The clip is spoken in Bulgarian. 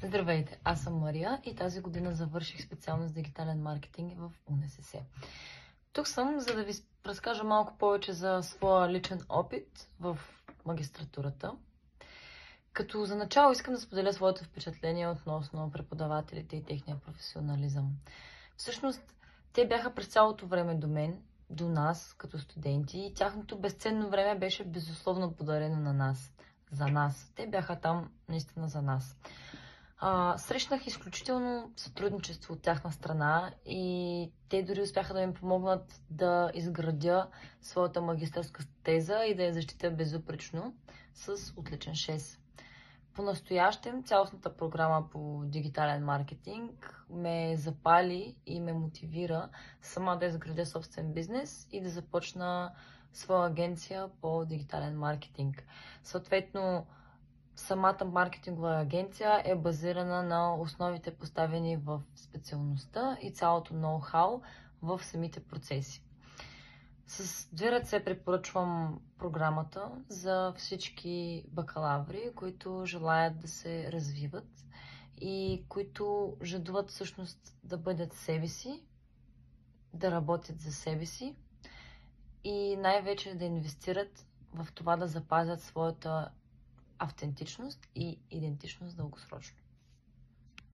Здравейте, аз съм Мария и тази година завърших специалност дигитален маркетинг в УНСС. Тук съм, за да ви разкажа малко повече за своя личен опит в магистратурата. Като за начало искам да споделя своето впечатление относно преподавателите и техния професионализъм. Всъщност, те бяха през цялото време до мен, до нас, като студенти, и тяхното безценно време беше безусловно подарено на нас, за нас. Те бяха там наистина за нас. Срещнах изключително сътрудничество от тяхна страна и те дори успяха да ми помогнат да изградя своята магистърска теза и да я защитя безупречно с отличен 6. По-настоящем цялостната програма по дигитален маркетинг ме запали и ме мотивира сама да изградя собствен бизнес и да започна своя агенция по дигитален маркетинг. Съответно, самата маркетингова агенция е базирана на основите, поставени в специалността и цялото ноу-хау в самите процеси. С две ръце препоръчвам програмата за всички бакалаври, които желаят да се развиват и които жадуват всъщност да бъдат себе си, да работят за себе си и най-вече да инвестират в това да запазят своята автентичност и идентичност дългосрочно.